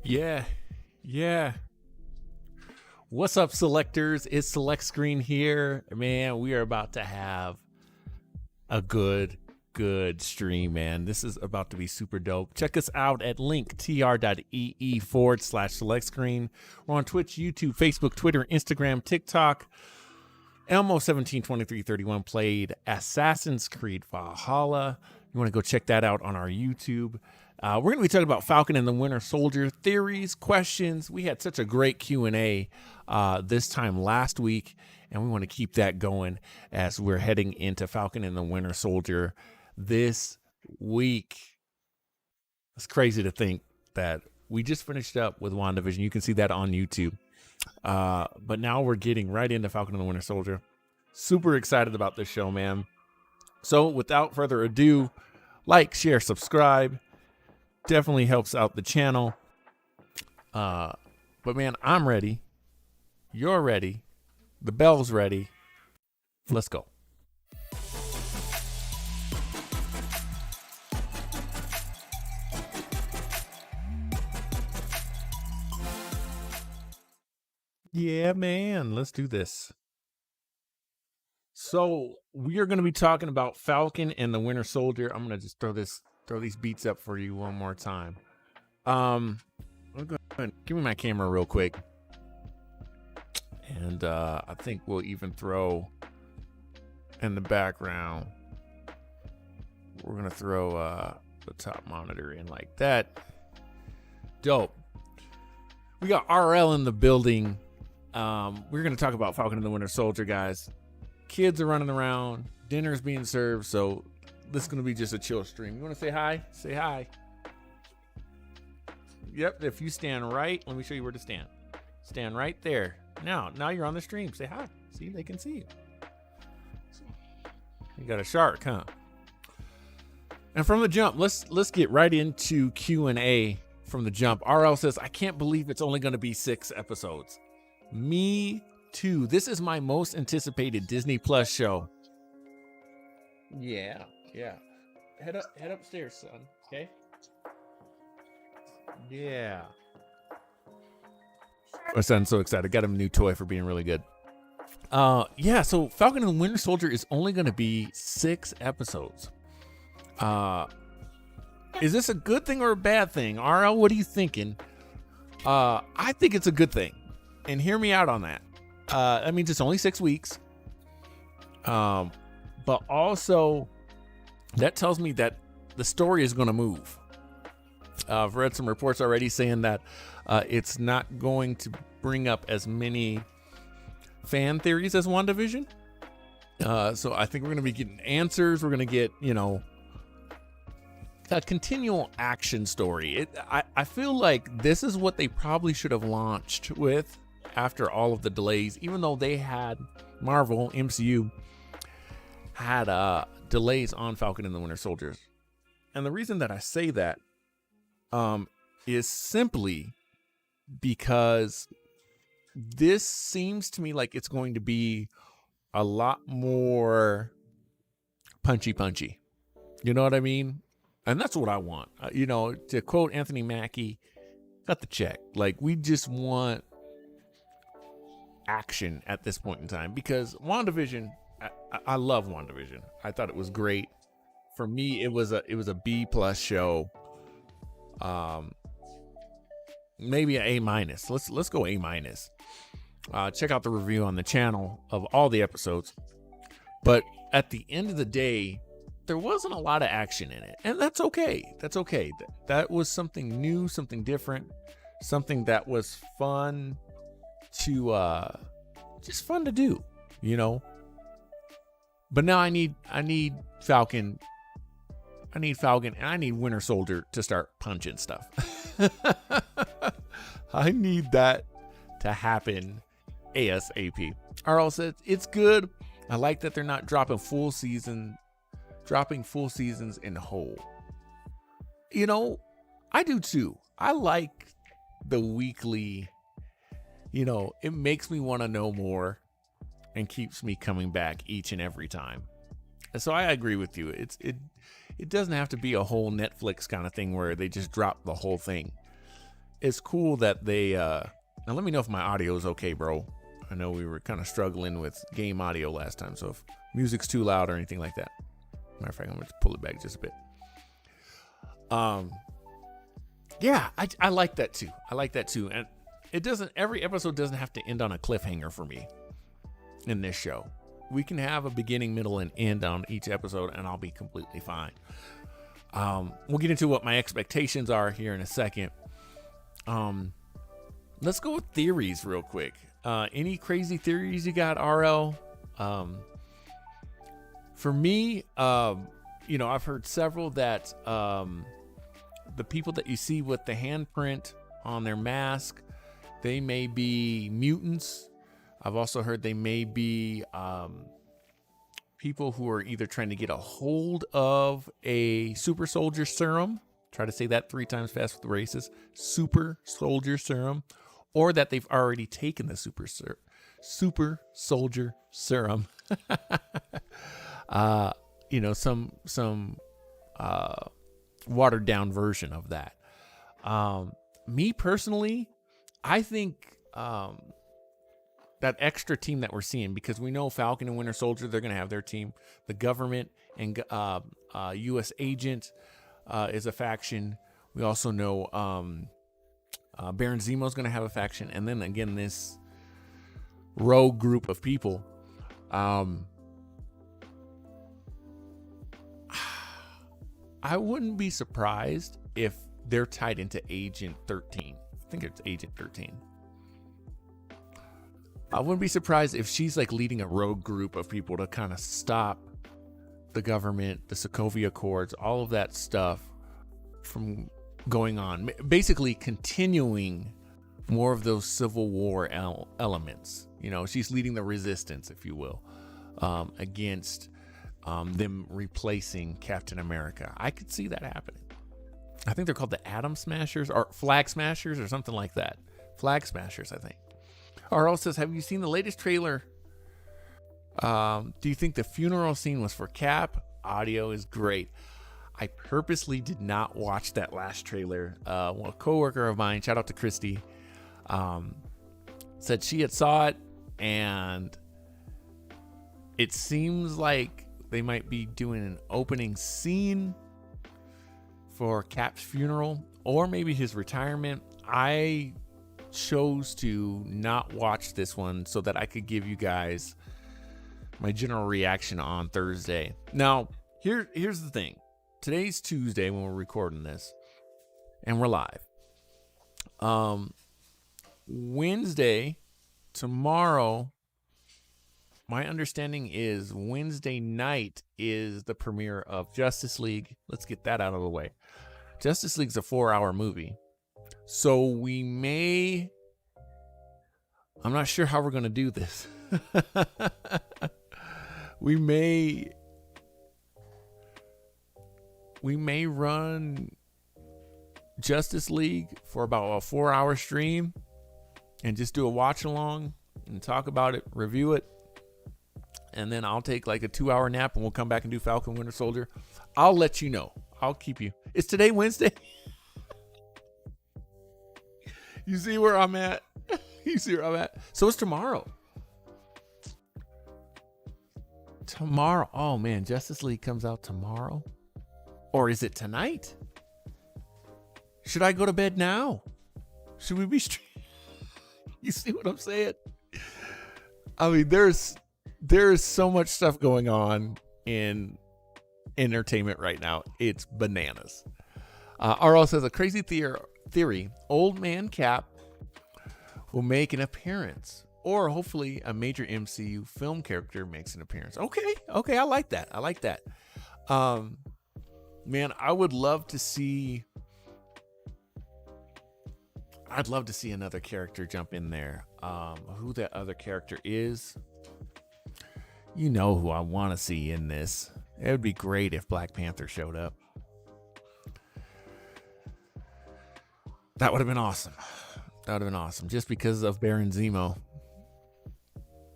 Yeah, yeah. What's up, selectors? It's Select Screen here. Man, we are about to have a good stream, man. This is about to be super dope. Check us out at linktr.ee/select screen. We're on Twitch, YouTube, Facebook, Twitter, Instagram, TikTok. Elmo172331 played Assassin's Creed Valhalla. You want to go check that out on our YouTube. We're going to be talking about Falcon and the Winter Soldier, theories, questions. We had such a great Q&A this time last week, and we want to keep that going as we're heading into Falcon and the Winter Soldier this week. It's crazy to think that we just finished up with WandaVision. You can see that on YouTube. But now we're getting right into Falcon and the Winter Soldier. Super excited about this show, man. So without further ado, like, share, subscribe. Definitely helps out the channel. But man, I'm ready. You're ready. The bell's ready. Let's go. Yeah, man, let's do this. So we are going to be talking about Falcon and the Winter Soldier. I'm going to just throw these beats up for you one more time. I'll go ahead, give me my camera real quick. And I think we'll even throw in the background. We're going to throw the top monitor in like that. Dope. We got RL in the building. We're going to talk about Falcon and the Winter Soldier, guys. Kids are running around. Dinner's being served. So this is going to be just a chill stream. You want to say hi? Say hi. Yep. If you stand right, let me show you where to stand. Stand right there. Now you're on the stream. Say hi. See, they can see you. You got a shark, huh? And from the jump, let's get right into Q&A from the jump. RL says, I can't believe it's only going to be 6 episodes. Me too. This is my most anticipated Disney Plus show. Yeah. Head upstairs, son. Okay. Yeah. My son's so excited. Got him a new toy for being really good. Yeah. So Falcon and the Winter Soldier is only going to be 6 episodes. Is this a good thing or a bad thing? RL, what are you thinking? I think it's a good thing. And hear me out on that. That means it's only 6 weeks. But also, that tells me that the story is going to move. I've read some reports already saying that it's not going to bring up as many fan theories as WandaVision. So I think we're going to be getting answers. We're going to get, a continual action story. I feel like this is what they probably should have launched with after all of the delays, even though they had Marvel, MCU, had delays on Falcon and the Winter Soldiers. And the reason that I say that is simply because this seems to me like it's going to be a lot more punchy. You know what I mean? And that's what I want. To quote Anthony Mackie, cut the check. Like, we just want action at this point in time, because WandaVision, I love WandaVision. I thought it was great. For me, it was a B+ show. Maybe an A-. Let's go A-. Check out the review on the channel of all the episodes. But at the end of the day, there wasn't a lot of action in it, and that's okay. That was something new, something different, something that was fun to just fun to do, But now I need Falcon, and I need Winter Soldier to start punching stuff. I need that to happen ASAP. RL says it's good. I like that they're not dropping full seasons in whole. I do too. I like the weekly, it makes me want to know more and keeps me coming back each and every time. And so I agree with you. It doesn't have to be a whole Netflix kind of thing where they just drop the whole thing. it's cool that they now let me know if my audio is okay, bro. I know we were kind of struggling with game audio last time, so if music's too loud or anything like that. Matter of fact, I'm gonna pull it back just a bit. Yeah, I like that too. I like that too. And every episode doesn't have to end on a cliffhanger for me in this show. We can have a beginning, middle, and end on each episode, and I'll be completely fine. We'll get into what my expectations are here in a second. Let's go with theories real quick. Any crazy theories you got, RL? For me, I've heard several that the people that you see with the handprint on their mask, they may be mutants. I've also heard they may be people who are either trying to get a hold of a super soldier serum. Try to say that 3 times fast with the races. Super soldier serum. Or that they've already taken the super soldier serum. Some watered down version of that. Me personally, I think that extra team that we're seeing, because we know Falcon and Winter Soldier, they're going to have their team. The government and U.S. agent is a faction. We also know Baron Zemo is going to have a faction. And then again, this rogue group of people. I wouldn't be surprised if they're tied into Agent 13. I think it's Agent 13. I wouldn't be surprised if she's like leading a rogue group of people to kind of stop the government, the Sokovia Accords, all of that stuff from going on. Basically continuing more of those Civil War elements. She's leading the resistance, if you will, against them replacing Captain America. I could see that happening. I think they're called the Atom Smashers or Flag Smashers or something like that. Flag Smashers, I think. RL says, have you seen the latest trailer? Do you think the funeral scene was for Cap? Audio is great. I purposely did not watch that last trailer. A coworker of mine, shout out to Christy, said she had saw it, and it seems like they might be doing an opening scene for Cap's funeral, or maybe his retirement. I chose to not watch this one so that I could give you guys my general reaction on Thursday. Now, here's the thing. Today's Tuesday when we're recording this, and we're live. Wednesday, tomorrow, my understanding is Wednesday night is the premiere of Justice League. Let's get that out of the way. Justice League's a 4-hour movie. So I'm not sure how we're going to do this. We may run Justice League for about a 4-hour stream and just do a watch along and talk about it, review it. And then I'll take like a 2-hour nap and we'll come back and do Falcon Winter Soldier. I'll let you know. I'll keep you. Is today Wednesday? You see where I'm at? You see where I'm at? So it's tomorrow. Tomorrow. Oh man, Justice League comes out tomorrow. Or is it tonight? Should I go to bed now? Should we be You see what I'm saying? I mean, there's so much stuff going on in entertainment right now. It's bananas. RL says a crazy theory. Old man Cap will make an appearance, or hopefully a major MCU film character makes an appearance. Okay, I like that. Man, I'd love to see another character jump in there. Who that other character is, you know who I want to see in this. It would be great if Black Panther showed up. That would have been awesome. Just because of Baron Zemo.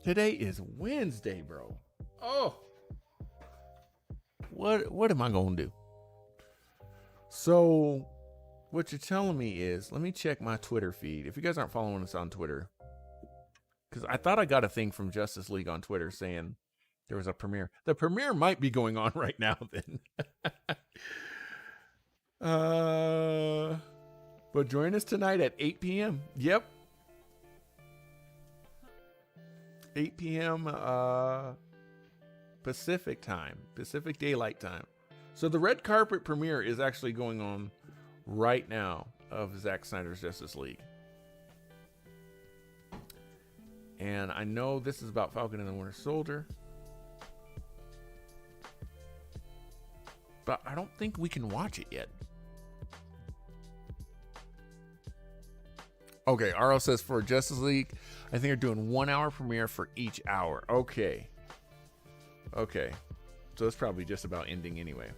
Today is Wednesday, bro. Oh. What am I going to do? So, What you're telling me is, let me check my Twitter feed. If you guys aren't following us on Twitter, because I thought I got a thing from Justice League on Twitter saying there was a premiere. The premiere might be going on right now then. But join us tonight at 8 p.m. Yep. 8 p.m. Pacific time, Pacific Daylight Time. So the red carpet premiere is actually going on right now of Zack Snyder's Justice League. And I know this is about Falcon and the Winter Soldier, but I don't think we can watch it yet. Okay, RL says for Justice League, I think they're doing 1 hour premiere for each hour. Okay. So it's probably just about ending anyway.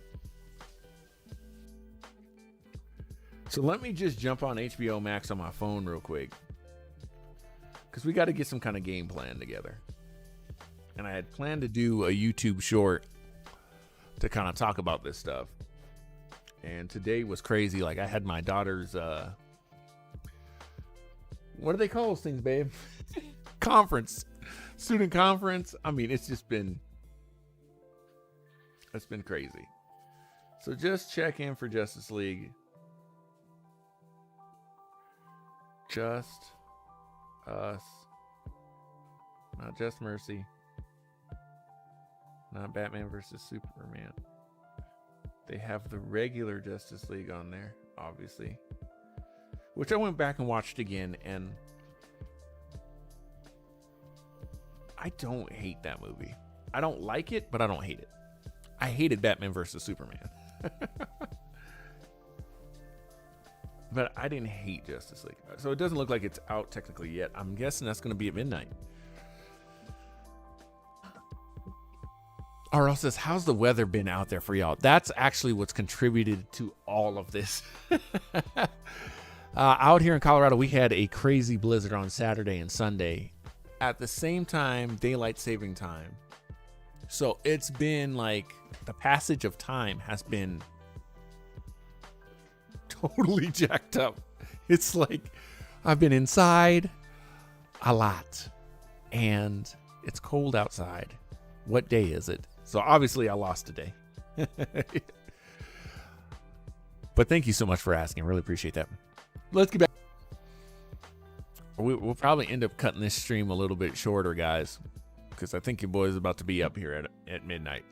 So let me just jump on HBO Max on my phone real quick, because we got to get some kind of game plan together. And I had planned to do a YouTube short to kind of talk about this stuff. And today was crazy. Like, I had my daughter's, what do they call those things, babe? Conference. Student conference. I mean, it's been crazy. So just check in for Justice League. Just Us. Not Just Mercy. Not Batman versus Superman. They have the regular Justice League on there, obviously. Which I went back and watched again, and I don't hate that movie. I don't like it, but I don't hate it. I hated Batman versus Superman. But I didn't hate Justice League. So it doesn't look like it's out technically yet. I'm guessing that's going to be at midnight. RL says, how's the weather been out there for y'all? That's actually what's contributed to all of this. Out here in Colorado, we had a crazy blizzard on Saturday and Sunday at the same time, daylight saving time. So it's been like the passage of time has been totally jacked up. It's like I've been inside a lot and it's cold outside. What day is it? So obviously I lost today. But thank you so much for asking. Really appreciate that. Let's get back. We'll probably end up cutting this stream a little bit shorter, guys, because I think your boy is about to be up here at midnight.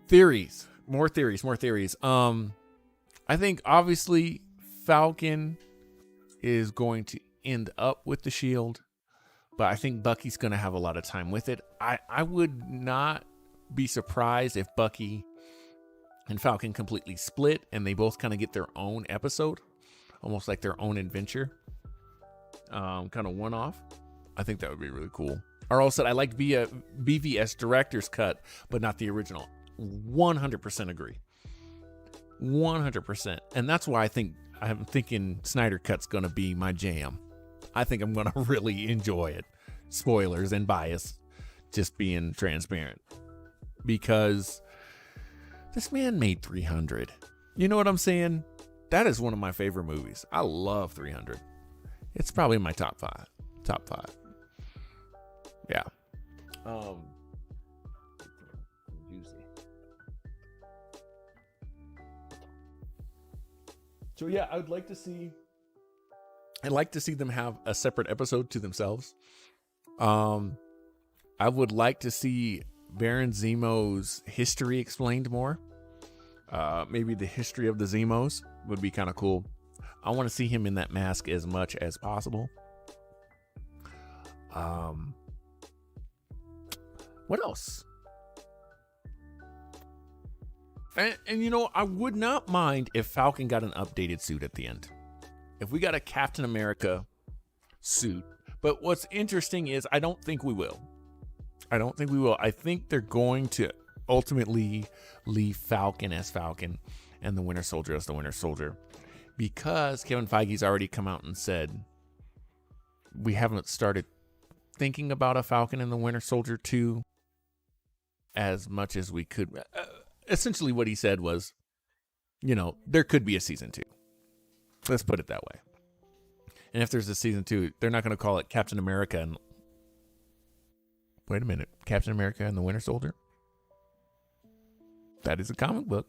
Theories. More theories. I think obviously Falcon is going to end up with the shield, but I think Bucky's going to have a lot of time with it. I would not be surprised if Bucky and Falcon completely split and they both kind of get their own episode, almost like their own adventure, kind of one-off. I think that would be really cool. RL said, I liked BVS director's cut, but not the original. 100% agree. 100%. And that's why I'm thinking Snyder Cut's going to be my jam. I think I'm going to really enjoy it. Spoilers and bias, just being transparent. Because this man made 300. You know what I'm saying? That is one of my favorite movies. I love 300. It's probably my top five. Yeah. Juicy. So yeah, I'd like to see them have a separate episode to themselves. I would like to see Baron Zemo's history explained more. Maybe the history of the Zemos would be kind of cool. I want to see him in that mask as much as possible. What else? And you know, I would not mind if Falcon got an updated suit at the end. If we got a Captain America suit. But what's interesting is I don't think we will. I think they're going to ultimately leave Falcon as Falcon and the Winter Soldier as the Winter Soldier, because Kevin Feige's already come out and said we haven't started thinking about a Falcon and the Winter Soldier 2 as much as we could. Essentially what he said was, there could be a season 2. Let's put it that way. And if there's a season 2, they're not going to call it Captain America and wait a minute, Captain America and the Winter Soldier. That is a comic book,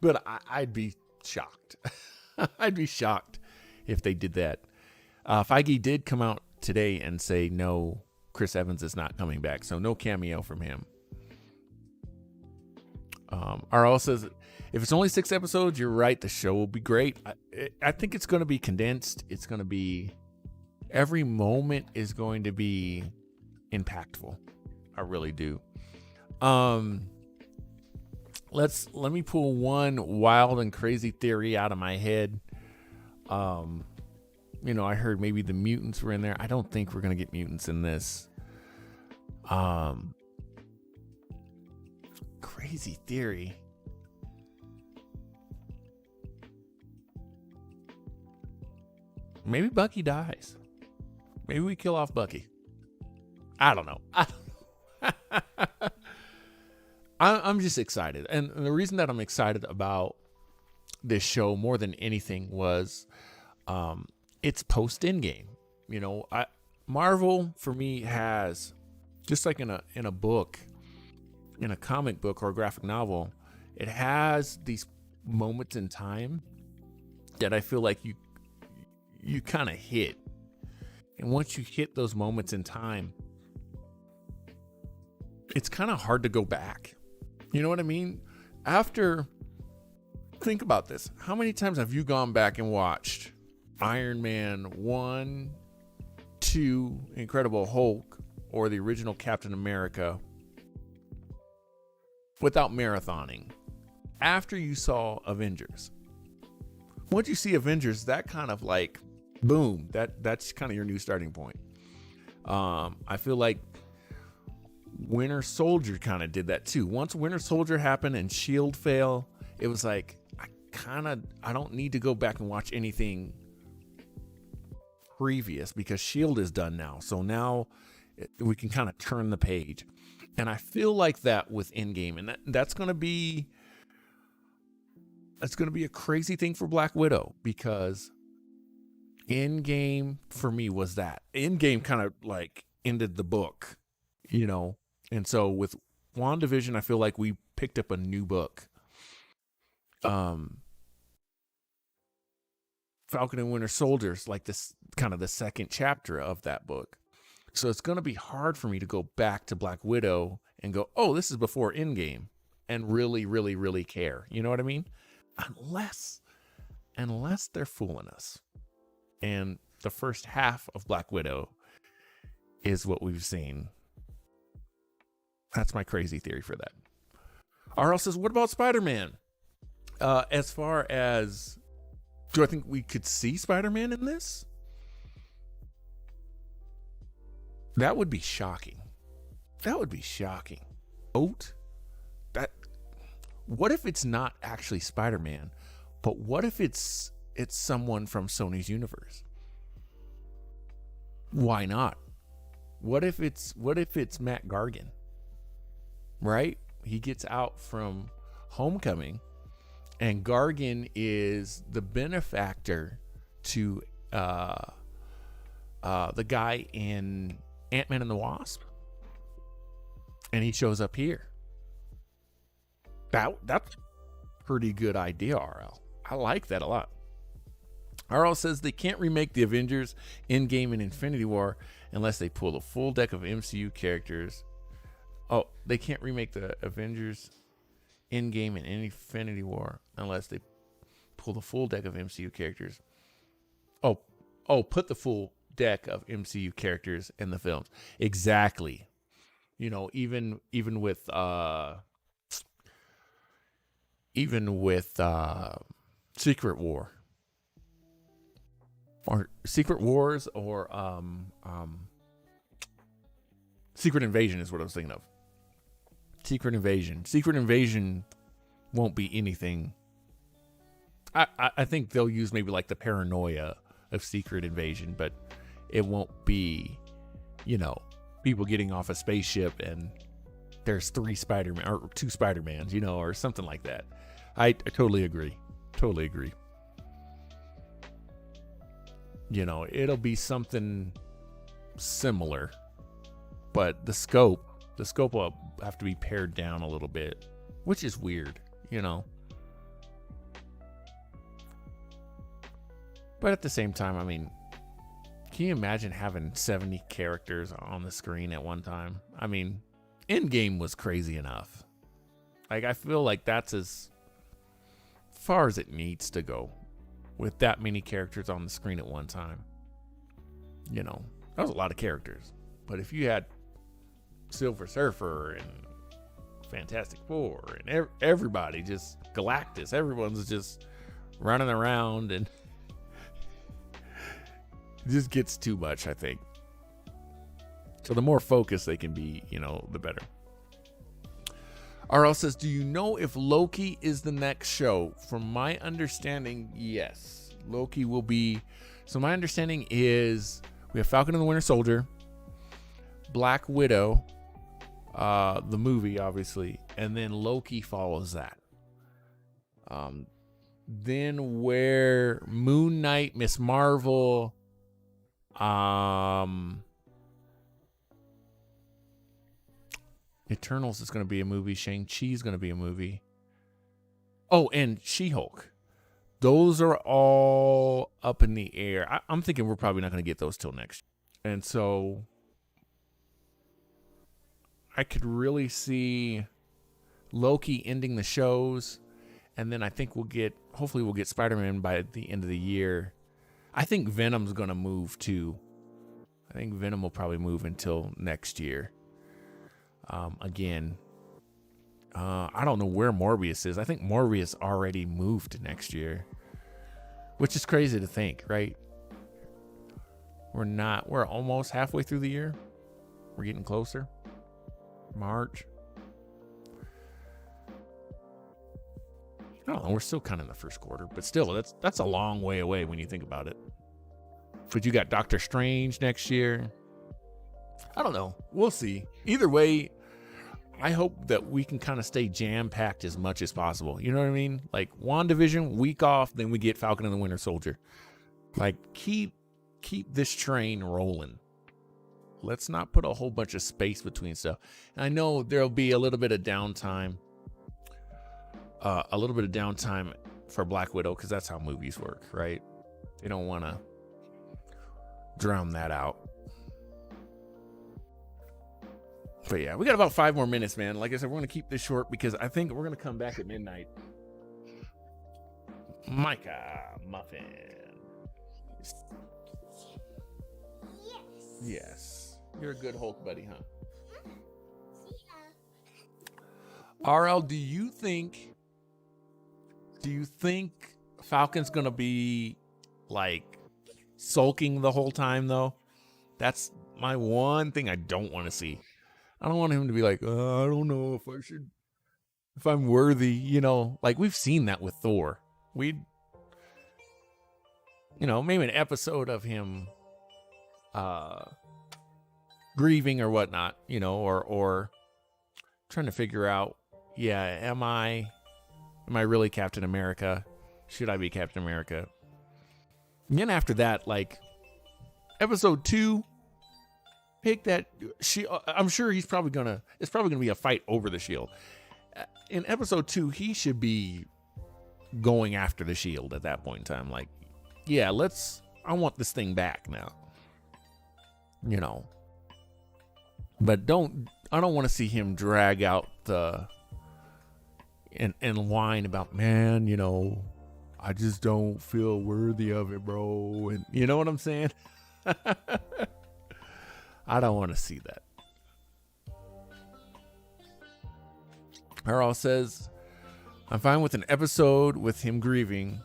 but I'd be shocked. I'd be shocked if they did that. Feige did come out today and say no, Chris Evans is not coming back, so no cameo from him. RL says, if it's only 6 episodes, you're right, the show will be great. I think it's going to be condensed. It's going to be, every moment is going to be impactful. I really do. Let me pull one wild and crazy theory out of my head. I heard maybe the mutants were in there. I don't think we're going to get mutants in this. Crazy theory. Maybe Bucky dies. Maybe we kill off Bucky. I don't know. I'm just excited. And the reason that I'm excited about this show more than anything was it's post-Endgame. Marvel, for me, has, just like in a book, in a comic book or a graphic novel, it has these moments in time that I feel like you kind of hit. And once you hit those moments in time, it's kind of hard to go back. You know what I mean? Think about this. How many times have you gone back and watched Iron Man 1, 2, Incredible Hulk, or the original Captain America without marathoning? After you saw Avengers. Once you see Avengers, that kind of like, boom, that's kind of your new starting point. I feel like Winter Soldier kind of did that too. Once Winter Soldier happened and S.H.I.E.L.D. fell, it was like, I don't need to go back and watch anything previous because S.H.I.E.L.D. is done now. So now we can kind of turn the page. And I feel like that with Endgame, and that's going to be a crazy thing for Black Widow, because Endgame for me was that. Endgame kind of like ended the book, And so with WandaVision, I feel like we picked up a new book. Falcon and Winter Soldiers, like this kind of the second chapter of that book. So it's going to be hard for me to go back to Black Widow and go, oh, this is before Endgame, and really, really, really care. You know what I mean? Unless they're fooling us. And the first half of Black Widow is what we've seen. That's my crazy theory for that. RL says, what about Spider-Man? As far as, do I think we could see Spider-Man in this? That would be shocking. What if it's not actually Spider-Man, but what if it's someone from Sony's universe? Why not? What if it's Matt Gargan? Right? He gets out from Homecoming, and Gargan is the benefactor to the guy in Ant-Man and the Wasp, and he shows up here. That's a pretty good idea, RL. I like that a lot. RL says they can't remake the Avengers Endgame and Infinity War unless they pull a full deck of MCU characters. Oh, they can't remake the Avengers Endgame and Infinity War unless they pull the full deck of MCU characters. Oh, put the full deck of MCU characters in the films. Exactly. Even with Secret War. Or Secret Wars, or Secret Invasion is what I was thinking of. Secret Invasion won't be anything. I think they'll use maybe like the paranoia of Secret Invasion, but it won't be, people getting off a spaceship and there's 3 Spider-Man or 2 Spider-Mans, or something like that. I totally agree. Totally agree. You know, it'll be something similar, but the scope will have to be pared down a little bit, which is weird, you know. But at the same time, I mean, can you imagine having 70 characters on the screen at one time? I mean, Endgame was crazy enough. Like, I feel like that's as far as it needs to go with that many characters on the screen at one time. You know, that was a lot of characters. But if you had Silver Surfer and Fantastic Four and everybody, just Galactus, everyone's just running around, and it just gets too much, I think. So the more focused they can be, you know, the better. RL says, do you know if Loki is the next show? From my understanding, yes. Loki will be. So my understanding is we have Falcon and the Winter Soldier, Black Widow, the movie, obviously, and then Loki follows that. Then where Moon Knight, Miss Marvel, Eternals is going to be a movie. Shang-Chi is going to be a movie. Oh, and She-Hulk. Those are all up in the air. I'm thinking we're probably not going to get those till next year. And so I could really see Loki ending the shows. And then I think hopefully we'll get Spider-Man by the end of the year. I think Venom's going to move too. I think Venom will probably move until next year. Again, I don't know where Morbius is. I think Morbius already moved to next year, which is crazy to think, right? We're almost halfway through the year. We're getting closer. March. I don't know. We're still kind of in the first quarter, but still, that's a long way away when you think about it. But you got Doctor Strange next year. I don't know. We'll see. Either way, I hope that we can kind of stay jam-packed as much as possible. You know what I mean? Like WandaVision, week off, then we get Falcon and the Winter Soldier. Like keep this train rolling. Let's not put a whole bunch of space between stuff. And I know there'll be a little bit of downtime. For Black Widow, because that's how movies work, right? They don't want to drown that out. But yeah, we got about 5 more minutes, man. Like I said, we're going to keep this short because I think we're going to come back at midnight. Micah Muffin. Yes. You're a good Hulk buddy, huh? RL, do you think Falcon's going to be like sulking the whole time though? That's my one thing I don't want to see. I don't want him to be like, I don't know if I'm worthy, you know, like we've seen that with Thor. Maybe an episode of him grieving or whatnot, you know, or trying to figure out, am I really Captain America? Should I be Captain America? And then after that, like episode 2, pick that. I'm sure it's probably gonna be a fight over the shield. In episode 2, he should be going after the shield at that point in time. Like, I want this thing back now. You know. But I don't want to see him drag out and whine about, man, you know, I just don't feel worthy of it, bro. And you know what I'm saying? I don't want to see that. Harrell says, I'm fine with an episode with him grieving.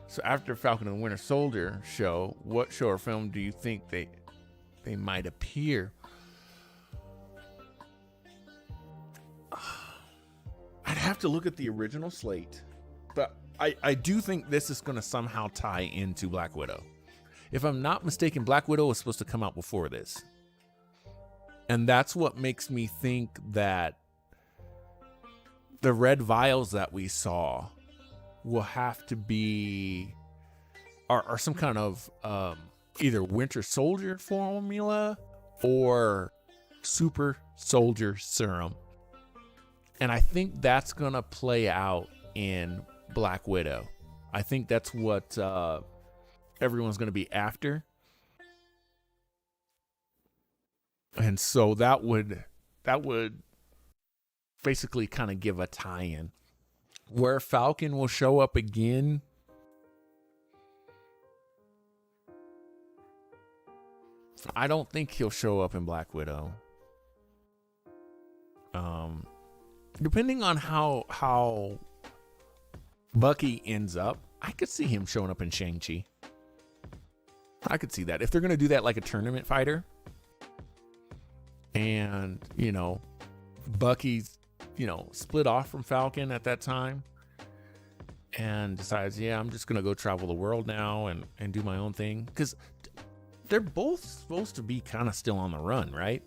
So after Falcon and the Winter Soldier show, what show or film do you think they might appear? I'd have to look at the original slate, but I do think this is going to somehow tie into Black Widow. If I'm not mistaken, Black Widow was supposed to come out before this. And that's what makes me think that the red vials that we saw will have to be are some kind of either Winter Soldier formula or super soldier serum. And I think that's going to play out in Black Widow. I think that's what everyone's going to be after. And so that would basically kind of give a tie-in. Where Falcon will show up again, I don't think he'll show up in Black Widow. Depending on how Bucky ends up, I could see him showing up in Shang-Chi. I could see that. If they're going to do that like a tournament fighter, and, Bucky's, split off from Falcon at that time and decides, I'm just going to go travel the world now and do my own thing. Because they're both supposed to be kind of still on the run, right?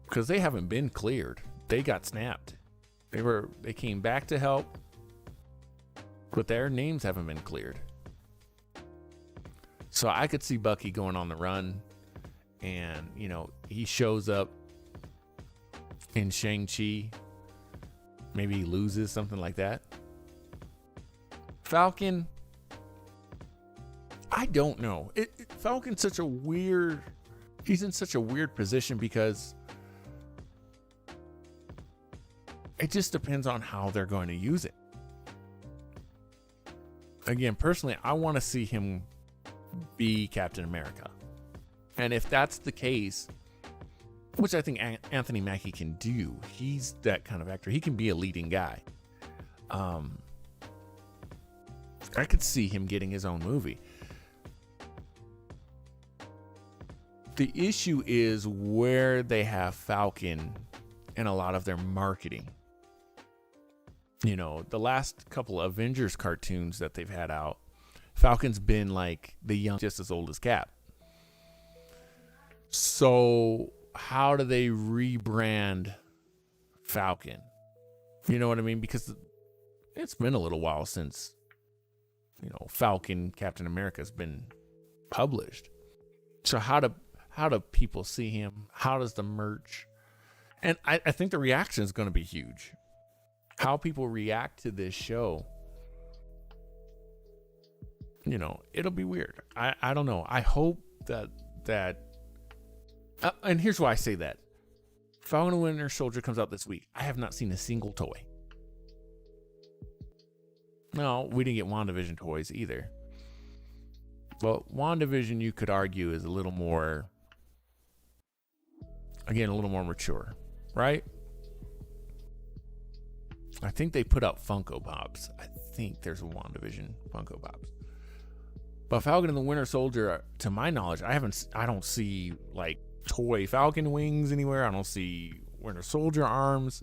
Because they haven't been cleared. They got snapped. They came back to help, but their names haven't been cleared. So I could see Bucky going on the run, and he shows up in Shang-Chi. Maybe he loses, something like that. Falcon, I don't know. Falcon's he's in such a weird position because it just depends on how they're going to use it. Again, personally, I want to see him be Captain America. And if that's the case, which I think Anthony Mackie can do, he's that kind of actor. He can be a leading guy. I could see him getting his own movie. The issue is where they have Falcon in a lot of their marketing. The last couple of Avengers cartoons that they've had out, Falcon's been like the young, just as old as Cap. So how do they rebrand Falcon? You know what I mean? Because it's been a little while since, Falcon Captain America has been published. So how do people see him? How does the merch? And I think the reaction is going to be huge. How people react to this show, it'll be weird. I don't know. I hope that and here's why I say that. Falcon and Winter Soldier comes out this week. I have not seen a single toy. No, we didn't get WandaVision toys either. But WandaVision, you could argue, is a little more mature, right? I think they put out Funko Pops. I think there's a WandaVision Funko Pops. But Falcon and the Winter Soldier, to my knowledge, I don't see like toy Falcon wings anywhere. I don't see Winter Soldier arms.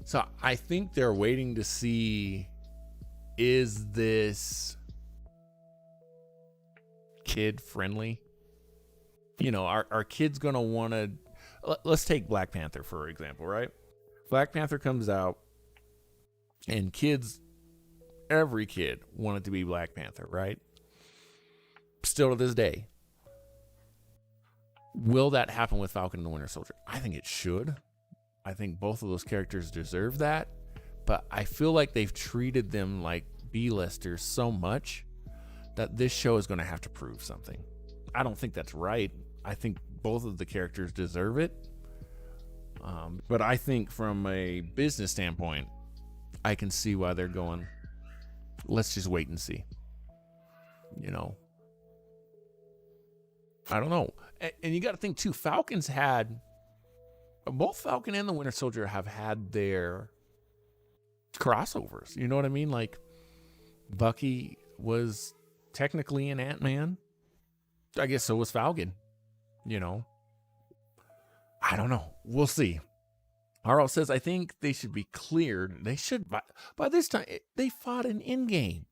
So I think they're waiting to see, is this kid friendly? Are kids going to want to, let's take Black Panther, for example, right? Black Panther comes out and every kid wanted to be Black Panther, right? Still to this day. Will that happen with Falcon and the Winter Soldier? I think it should. I think both of those characters deserve that. But I feel like they've treated them like B-listers so much that this show is going to have to prove something. I don't think that's right. I think both of the characters deserve it. But I think from a business standpoint, I can see why they're going, let's just wait and see. I don't know. And you got to think too, both Falcon and the Winter Soldier have had their crossovers. You know what I mean? Like Bucky was technically an Ant-Man. I guess so was Falcon. I don't know. We'll see. Arl says, I think they should be cleared. They should, by this time, they fought an Endgame.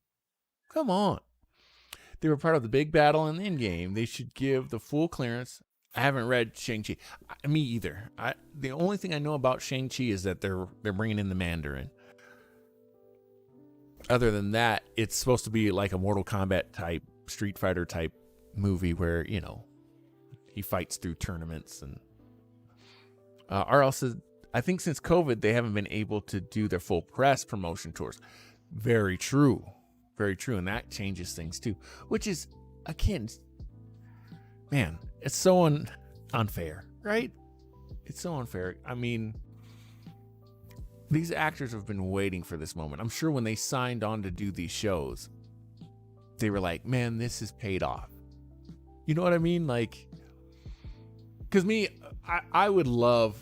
Come on. They were part of the big battle in the Endgame. They should give the full clearance. I haven't read Shang-Chi. Me either. The only thing I know about Shang-Chi is that they're bringing in the Mandarin. other than that, it's supposed to be like a Mortal Kombat type, Street Fighter type movie where, he fights through tournaments. And RL says, I think since COVID, they haven't been able to do their full press promotion tours. Very true. Very true. And that changes things too, which is, again, man, it's so unfair, right? It's so unfair. I mean, these actors have been waiting for this moment. I'm sure when they signed on to do these shows, they were like, man, this has paid off. You know what I mean? Like, because I would love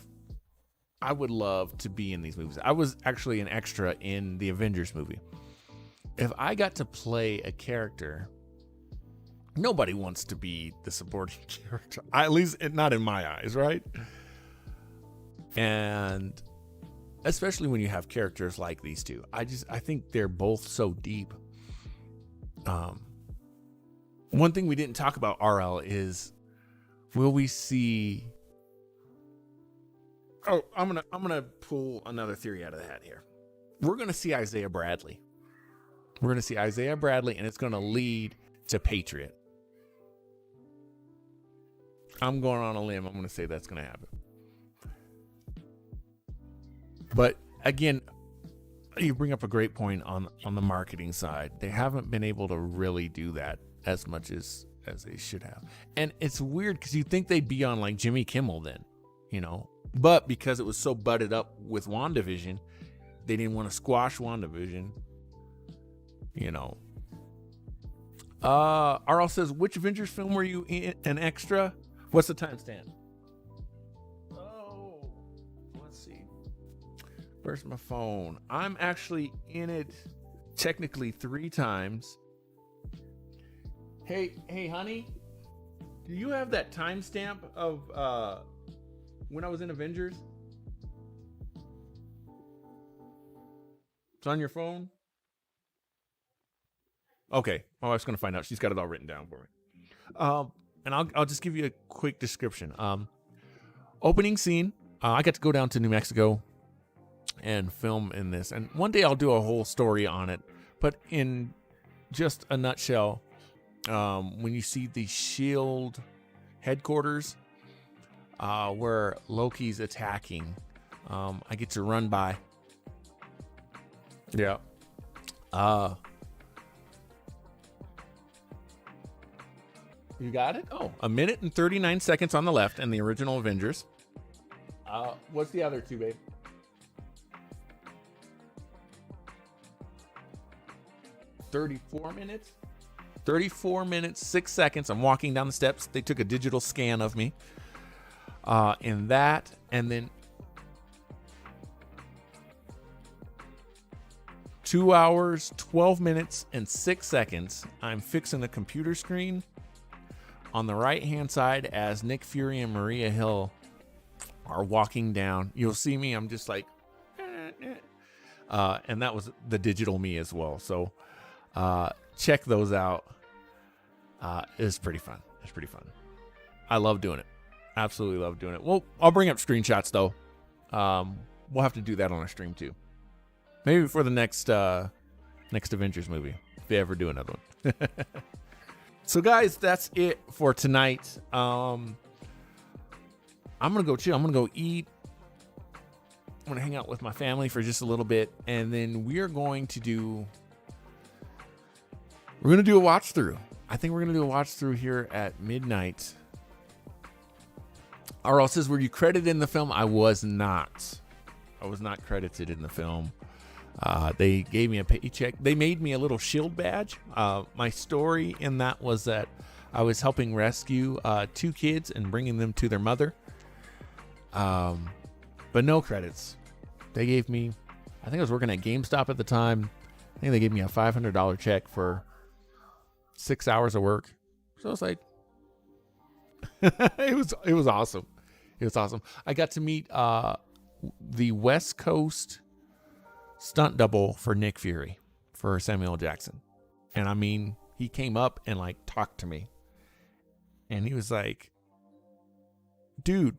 to be in these movies. I was actually an extra in the Avengers movie. If I got to play a character, nobody wants to be the supporting character. At least not in my eyes, right? And especially when you have characters like these two. I think they're both so deep. One thing we didn't talk about, RL, is will we see... Oh, I'm gonna pull another theory out of the hat here. We're gonna see Isaiah Bradley. We're gonna see Isaiah Bradley, and it's gonna lead to Patriot. I'm going on a limb. I'm gonna say that's gonna happen. But again, you bring up a great point on the marketing side. They haven't been able to really do that as much as they should have. And it's weird because you'd think they'd be on like Jimmy Kimmel then, But because it was so butted up with WandaVision, they didn't want to squash WandaVision. RL says, which Avengers film were you in an extra? What's the timestamp? Oh, let's see. Where's my phone? I'm actually in it technically 3 times. Hey, honey, do you have that timestamp of when I was in Avengers? It's on your phone? Okay, my wife's gonna find out. She's got it all written down for me. And I'll just give you a quick description. Opening scene. I got to go down to New Mexico and film in this, and one day I'll do a whole story on it. But in just a nutshell, when you see the SHIELD headquarters, where Loki's attacking, I get to run by. Yeah. You got it? Oh, 1 minute and 39 seconds on the left and the original Avengers. What's the other two, babe? $34 minutes, 6 seconds. I'm walking down the steps. They took a digital scan of me. In that, and then 2 hours, 12 minutes, and 6 seconds. I'm fixing the computer screen on the right-hand side as Nick Fury and Maria Hill are walking down. You'll see me. I'm just like, and that was the digital me as well. So check those out. It's pretty fun. I love doing it. Absolutely love doing it. Well, I'll bring up screenshots though. We'll have to do that on a stream too. Maybe for the next Avengers movie, if they ever do another one. So guys, that's it for tonight. I'm gonna go chill. I'm gonna go eat. I'm gonna hang out with my family for just a little bit, and then we're gonna do a watch through. I think we're gonna do a watch through here at midnight. RL says, were you credited in the film? I was not. I was not credited in the film. They gave me a paycheck. They made me a little SHIELD badge. My story in that was that I was helping rescue 2 kids and bringing them to their mother. But no credits. They gave me, I think I was working at GameStop at the time. I think they gave me a $500 check for 6 hours of work. So I was like, it was awesome. It was awesome. I got to meet the West Coast stunt double for Nick Fury, for Samuel Jackson. And I mean, he came up and like talked to me. And he was like, dude,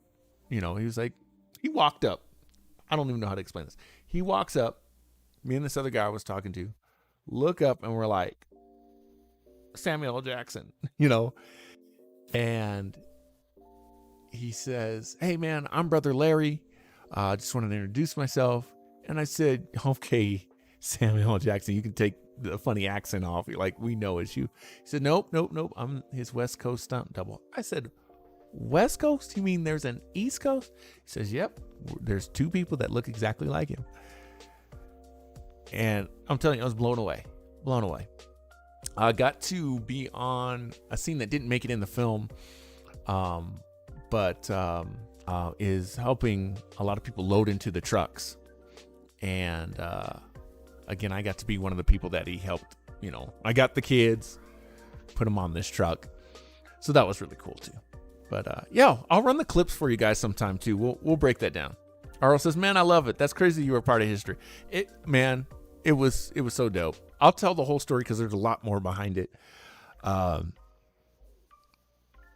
he was like, he walked up. I don't even know how to explain this. He walks up, me and this other guy I was talking to, look up and we're like, Samuel L. Jackson, and he says, "Hey man, I'm Brother Larry. Just wanted to introduce myself." And I said, "Okay, Samuel L. Jackson, you can take the funny accent off. Like, we know it's you." He said, Nope. I'm his West Coast stunt double." I said, "West Coast? You mean there's an East Coast?" He says, "Yep, there's two people that look exactly like him." And I'm telling you, I was blown away. I got to be on a scene that didn't make it in the film, but is helping a lot of people load into the trucks. And again, I got to be one of the people that he helped. I got the kids, put them on this truck. So that was really cool too. But yeah, I'll run the clips for you guys sometime too. We'll break that down. Arl says, "Man, I love it. That's crazy you were part of history." It was so dope. I'll tell the whole story because there's a lot more behind it.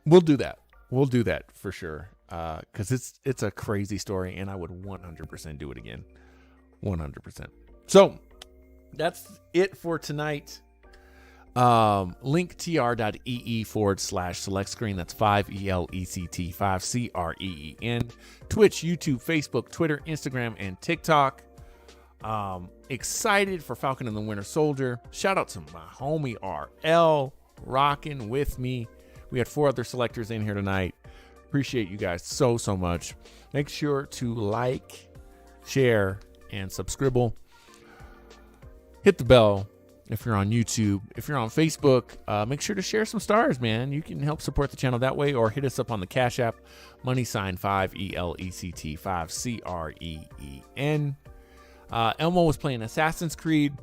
We'll do that. We'll do that for sure. Because it's a crazy story, and I would 100% do it again. 100%. So that's it for tonight. Link tr.ee/select screen. That's 5ELECT 5CREEN. Twitch, YouTube, Facebook, Twitter, Instagram, and TikTok. Excited for Falcon and the Winter Soldier. Shout out to my homie RL rocking with me. We had 4 other selectors in here tonight. Appreciate you guys so much. Make sure to like, share, and subscribe. Hit the bell if you're on YouTube. If you're on Facebook, make sure to share some stars, man. You can help support the channel that way, or hit us up on the Cash App, $5ELECT 5CREEN. Elmo was playing Assassin's Creed.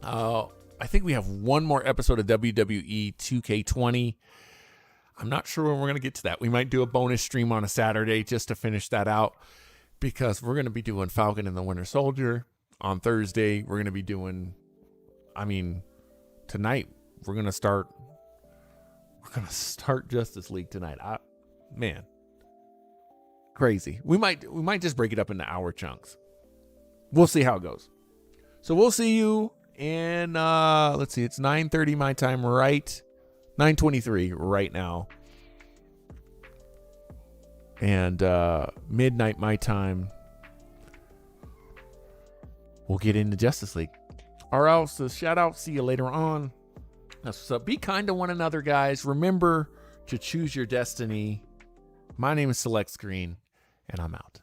I think we have one more episode of WWE 2K20. I'm not sure when we're going to get to that. We might do a bonus stream on a Saturday just to finish that out, because we're going to be doing Falcon and the Winter Soldier on Thursday. We're going to be doing, tonight we're going to start Justice League tonight. Man, crazy. We might just break it up into hour chunks. We'll see how it goes. So we'll see you in, let's see, it's 9:30 my time, right? 9:23 right now. And midnight my time, we'll get into Justice League. Or else, shout out, see you later on. That's what's up. Be kind to one another, guys. Remember to choose your destiny. My name is Select Screen, and I'm out.